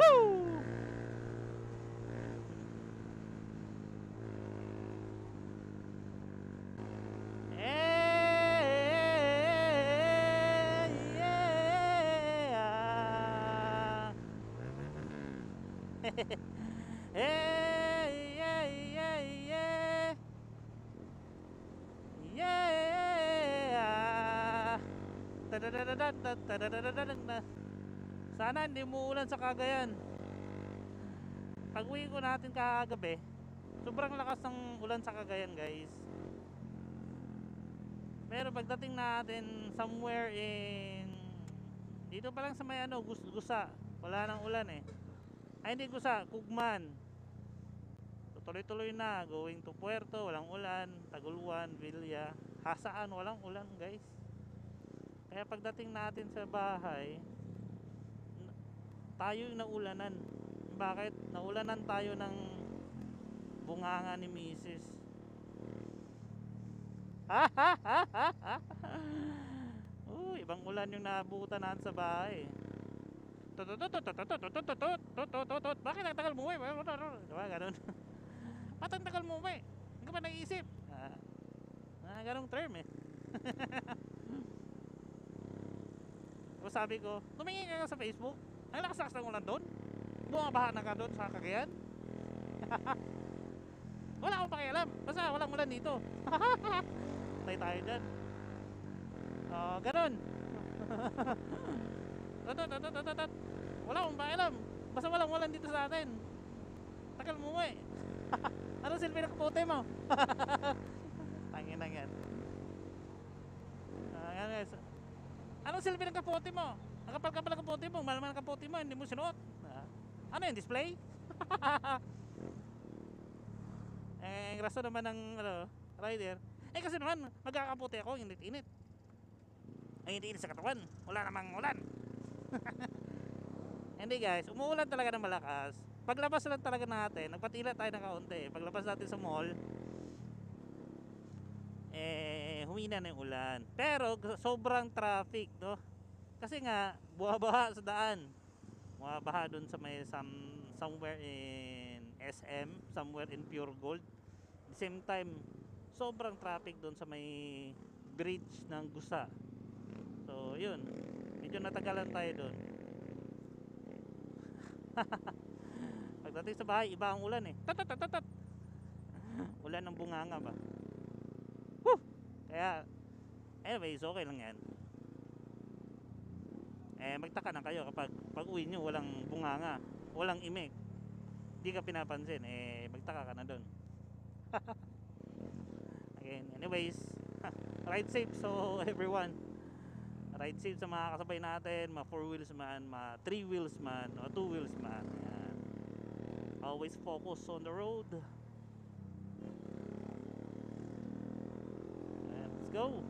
Woo! Yeah. Hey, yeah, yeah, yeah. Yeah. Tadadadadadadadadadadadada. Sana hindi umuulan sa Cagayan. Pag uwi ko natin kagabi, sobrang lakas ng ulan sa Cagayan, guys. Pero pagdating natin somewhere in dito pa lang sa may ano, Gusa, wala nang ulan eh. Ay hindi Gusa, Kugman. Tuloy-tuloy na going to Puerto, walang ulan. Taguluan, Villa, Hasaan, walang ulan, guys. Kaya pagdating natin sa bahay, tayo yung naulanan. Bakit? Naulanan tayo ng bunganga ni Mrs. Ibang ulan yung naabutan natin sa bahay. Bakit ang tagal mo eh? Diba ganun? Ba't ang tagal mo eh? Hindi ka ba naiisip? Ganong term eh. O sabi ko, tumingin ka sa Facebook. Ang lakas-lakas ng ulan doon. Bumabaha na ka doon sa Cagayan. Wala akong pakialam. Basta walang ulan dito. Patay tayo dyan. Ganon. Wala akong pakialam. Basta walang ulan dito sa atin. Tagal mo eh. Ano silbi ng kapote mo? Tangin na yan. Yan guys. Anong silbi ng kapote mo? Ang kapal-kapal ng kapote mo. Malaman ng kapote mo, hindi mo sinuot. Ano yung display? Ang rason naman ng rider. Kasi naman, magkakapote ako, init-init. Ay, init-init sa katawan. Wala namang ulan. Hindi guys, umuulan talaga ng malakas. Paglabas lang talaga natin, nagpatila tayo ng kaunti. Paglabas natin sa mall, humina na yung ulan. Pero sobrang traffic, no? Kasi nga, bumabaha sa daan. Bumabaha dun sa may somewhere in SM, somewhere in Pure Gold. At the same time, sobrang traffic dun sa may bridge ng Gusa. So, yun. Medyo natagalan tayo dun. Pagdating sa bahay, iba ang ulan eh. Tat. Ulan ng bunganga ba? Woo! Kaya, anyways, okay lang yan. Magtaka na kayo kapag uwi nyo walang bunganga, walang imik, di ka pinapansin, magtaka ka na dun. Again, anyways, ride safe so everyone. Ride safe sa mga kasabay natin, mga 4 wheels man, mga 3 wheels man, o 2 wheels man. Ayan. Always focus on the road. Let's go.